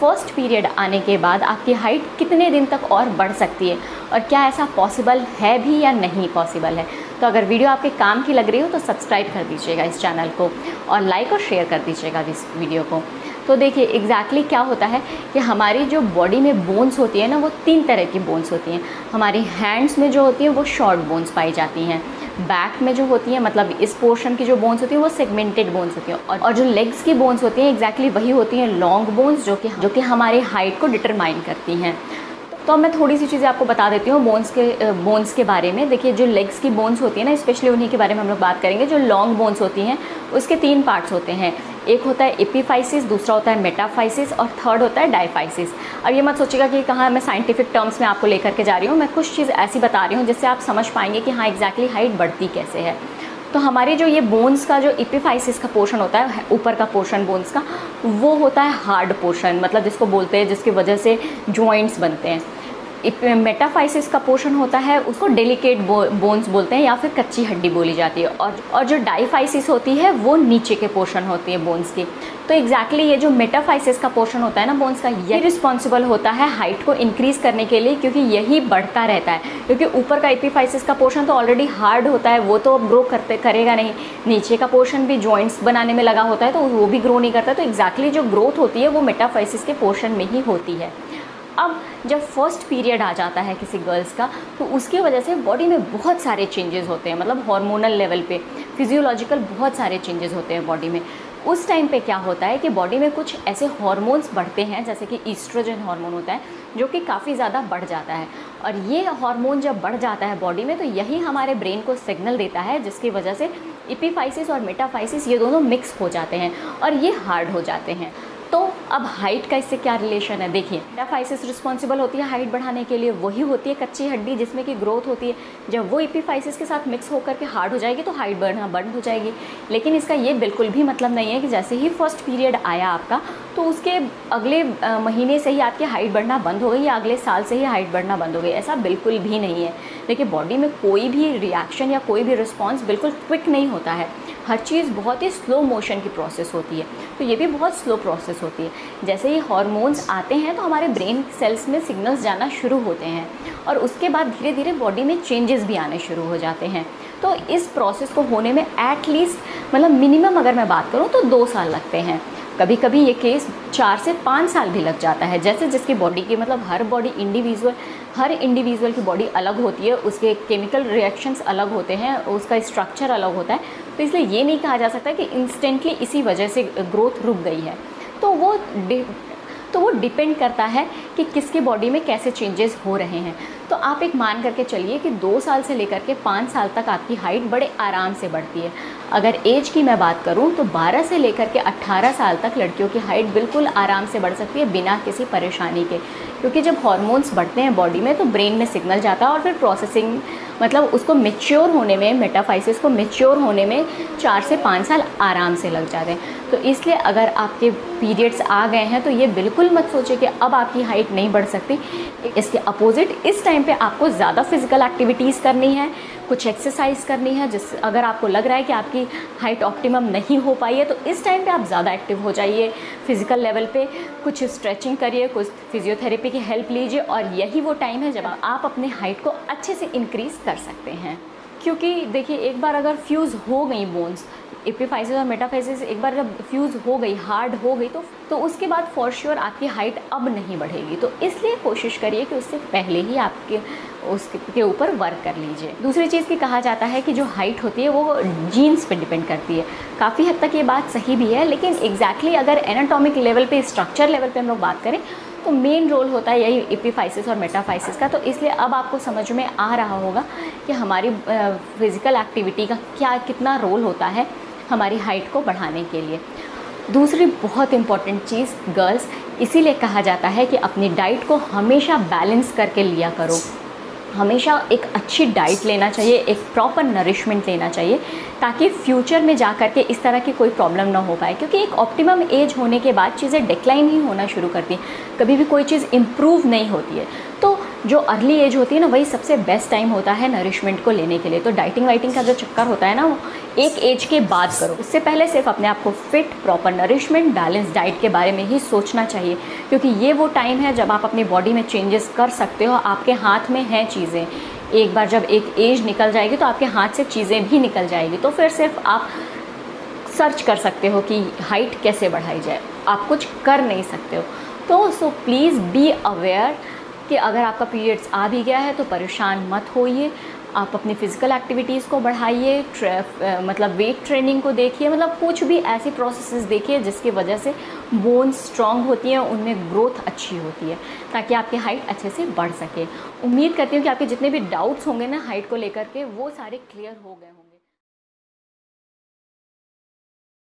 First period आने के बाद आपकी हाइट कितने दिन तक और बढ़ सकती है और क्या ऐसा पॉसिबल है भी या नहीं पॉसिबल है। तो अगर वीडियो आपके काम की लग रही हो तो सब्सक्राइब कर दीजिएगा इस चैनल को और लाइक और शेयर कर दीजिएगा इस वीडियो को। तो देखिए एग्जैक्टली क्या होता है कि हमारी जो बॉडी में बोन्स होती है ना, वो 3 तरह की बोन्स होती हैं। हमारी हैंड्स में जो होती हैं वो शॉर्ट बोन्स पाई जाती हैं, बैक में जो होती है मतलब इस पोर्शन की जो बोन्स होती है वो सेगमेंटेड बोन्स होती हैं, और जो लेग्स की बोन्स होती हैं एग्जैक्टली वही होती हैं लॉन्ग बोन्स, जो कि हमारी हाइट को डिटरमाइन करती हैं। तो मैं थोड़ी सी चीज़ें आपको बता देती हूँ बोन्स के बारे में। देखिए जो लेग्स की बोन्स होती है ना, स्पेशली उन्हीं के बारे में हम लोग बात करेंगे। जो लॉन्ग बोन्स होती हैं उसके 3 पार्ट्स होते हैं। एक होता है एपिफाइसिस, दूसरा होता है मेटाफाइसिस और थर्ड होता है डायफाइसिस। अब ये मत सोचिएगा कि कहाँ मैं साइंटिफिक टर्म्स में आपको लेकर के जा रही हूँ, मैं कुछ चीज़ ऐसी बता रही हूँ जिससे आप समझ पाएंगे कि हाँ एग्जैक्टली हाइट बढ़ती कैसे है। तो हमारे जो ये बोन्स का जो एपिफाइसिस का पोर्शन होता है, ऊपर का पोर्शन बोन्स का, वो होता है हार्ड पोर्शन, मतलब जिसको बोलते हैं जिसकी वजह से जॉइंट्स बनते हैं। मेटाफाइसिस का पोर्शन होता है उसको डेलिकेट बोन्स बोलते हैं या फिर कच्ची हड्डी बोली जाती है, और जो डायफाइसिस होती है वो नीचे के पोर्शन होती है बोन्स की। तो एग्जैक्टली ये जो मेटाफाइसिस का पोर्शन होता है ना बोन्स का, ये रिस्पॉन्सिबल होता है हाइट को इंक्रीज़ करने के लिए, क्योंकि यही बढ़ता रहता है। क्योंकि ऊपर का एपिफाइसिस का पोर्शन तो ऑलरेडी हार्ड होता है, वो तो ग्रो करेगा नहीं। नीचे का पोर्शन भी जॉइंट्स बनाने में लगा होता है तो वो भी ग्रो नहीं करता। तो एग्जैक्टली जो ग्रोथ होती है वो मेटाफाइसिस के पोर्शन में ही होती है। अब जब फर्स्ट पीरियड आ जाता है किसी गर्ल्स का, तो उसकी वजह से बॉडी में बहुत सारे चेंजेस होते हैं, मतलब हार्मोनल लेवल पे फिजियोलॉजिकल बहुत सारे चेंजेस होते हैं बॉडी में। उस टाइम पे क्या होता है कि बॉडी में कुछ ऐसे हार्मोन्स बढ़ते हैं, जैसे कि ईस्ट्रोजन हार्मोन होता है जो कि काफ़ी ज़्यादा बढ़ जाता है। और ये हार्मोन जब बढ़ जाता है बॉडी में तो यही हमारे ब्रेन को सिग्नल देता है, जिसकी वजह से एपिफाइसिस और मेटाफाइसिस ये दोनों मिक्स हो जाते हैं और ये हार्ड हो जाते हैं। तो अब हाइट का इससे क्या रिलेशन है, देखिए मेटाफाइसिस रिस्पॉन्सिबल होती है हाइट बढ़ाने के लिए, वही होती है कच्ची हड्डी जिसमें कि ग्रोथ होती है। जब वो एपिफाइसिस के साथ मिक्स होकर के हार्ड हो जाएगी तो हाइट बढ़ना बंद हो जाएगी। लेकिन इसका ये बिल्कुल भी मतलब नहीं है कि जैसे ही फर्स्ट पीरियड आया आपका तो उसके अगले महीने से ही आपकी हाइट बढ़ना बंद हो गई या अगले साल से ही हाइट बढ़ना बंद हो गई, ऐसा बिल्कुल भी नहीं है। देखिए बॉडी में कोई भी रिएक्शन या कोई भी रिस्पॉन्स बिल्कुल क्विक नहीं होता है, हर चीज़ बहुत ही स्लो मोशन की प्रोसेस होती है। तो ये भी बहुत स्लो प्रोसेस होती है। जैसे ही हार्मोन्स आते हैं तो हमारे ब्रेन सेल्स में सिग्नल्स जाना शुरू होते हैं और उसके बाद धीरे धीरे बॉडी में चेंजेस भी आने शुरू हो जाते हैं। तो इस प्रोसेस को होने में एटलीस्ट मतलब मिनिमम अगर मैं बात करूँ तो 2 साल लगते हैं। कभी कभी ये केस 4 से 5 साल भी लग जाता है, जैसे जिसकी बॉडी की, मतलब हर इंडिविजुअल की बॉडी अलग होती है, उसके केमिकल रिएक्शंस अलग होते हैं, उसका स्ट्रक्चर अलग होता है। तो इसलिए ये नहीं कहा जा सकता कि इंस्टेंटली इसी वजह से ग्रोथ रुक गई है। तो वो डिपेंड करता है कि किसकी बॉडी में कैसे चेंजेस हो रहे हैं। तो आप एक मान करके चलिए कि 2 साल से लेकर के 5 साल तक आपकी हाइट बड़े आराम से बढ़ती है। अगर एज की मैं बात करूं तो 12 से लेकर के 18 साल तक लड़कियों की हाइट बिल्कुल आराम से बढ़ सकती है बिना किसी परेशानी के, क्योंकि जब हार्मोन्स बढ़ते हैं बॉडी में तो ब्रेन में सिग्नल जाता है और फिर प्रोसेसिंग, मतलब उसको मैच्योर होने में, मेटाफाइसिस को मैच्योर होने में 4 से 5 साल आराम से लग जाते हैं। तो इसलिए अगर आपके पीरियड्स आ गए हैं तो ये बिल्कुल मत सोचिए कि अब आपकी हाइट नहीं बढ़ सकती। इसके अपोजिट इस टाइम पे आपको ज़्यादा फिजिकल एक्टिविटीज़ करनी है, कुछ एक्सरसाइज करनी है। अगर आपको लग रहा है कि आपकी हाइट ऑप्टिमम नहीं हो पाई है तो इस टाइम पे आप ज़्यादा एक्टिव हो जाइए फिजिकल लेवल पे, कुछ स्ट्रेचिंग करिए, कुछ फिजियोथेरेपी की हेल्प लीजिए, और यही वो टाइम है जब आप अपने हाइट को अच्छे से इंक्रीज़ कर सकते हैं। क्योंकि देखिए एक बार अगर फ्यूज़ हो गई बोन्स, एपिफाइसिस और मेटाफाइसिस एक बार जब फ्यूज़ हो गई, हार्ड हो गई, तो उसके बाद फॉर श्योर आपकी हाइट अब नहीं बढ़ेगी। तो इसलिए कोशिश करिए कि उससे पहले ही उसके ऊपर वर्क कर लीजिए। दूसरी चीज़ की कहा जाता है कि जो हाइट होती है वो जीन्स पे डिपेंड करती है। काफ़ी हद तक ये बात सही भी है, लेकिन एग्जैक्टली अगर एनाटॉमिक लेवल पे, स्ट्रक्चर लेवल पे हम लोग बात करें तो मेन रोल होता है यही एपिफाइसिस और मेटाफाइसिस का। तो इसलिए अब आपको समझ में आ रहा होगा कि हमारी फिज़िकल एक्टिविटी का कितना रोल होता है हमारी हाइट को बढ़ाने के लिए। दूसरी बहुत इम्पॉर्टेंट चीज़ गर्ल्स, इसीलिए कहा जाता है कि अपनी डाइट को हमेशा बैलेंस करके लिया करो। हमेशा एक अच्छी डाइट लेना चाहिए, एक प्रॉपर नरिशमेंट लेना चाहिए, ताकि फ्यूचर में जा कर के इस तरह की कोई प्रॉब्लम ना हो पाए। क्योंकि एक ऑप्टिमम एज होने के बाद चीज़ें डिक्लाइन ही होना शुरू करती हैं, कभी भी कोई चीज़ इम्प्रूव नहीं होती है। तो जो अर्ली एज होती है ना, वही सबसे बेस्ट टाइम होता है नरिशमेंट को लेने के लिए। तो डाइटिंग वाइटिंग का जो चक्कर होता है ना, वो एक एज के बाद करो। उससे पहले सिर्फ अपने आप को fit, proper nourishment, balance diet के बारे में ही सोचना चाहिए, क्योंकि ये वो टाइम है जब आप अपनी बॉडी में चेंजेस कर सकते हो। आपके हाथ में हैं चीज़ें। एक बार जब एक एज निकल जाएगी तो आपके हाथ से चीज़ें भी निकल जाएगी। तो फिर सिर्फ आप सर्च कर सकते हो कि हाइट कैसे बढ़ाई जाए, आप कुछ कर नहीं सकते हो। तो सो प्लीज़ बी अवेयर कि अगर आपका पीरियड्स आ भी गया है तो परेशान मत होइए। आप अपनी फ़िज़िकल एक्टिविटीज़ को बढ़ाइए, मतलब वेट ट्रेनिंग को देखिए, मतलब कुछ भी ऐसी प्रोसेसेस देखिए जिसकी वजह से बोन्स स्ट्रॉन्ग होती हैं, उनमें ग्रोथ अच्छी होती है, ताकि आपकी हाइट अच्छे से बढ़ सके। उम्मीद करती हूँ कि आपके जितने भी डाउट्स होंगे ना हाइट को लेकर के, वो सारे क्लियर हो गए होंगे।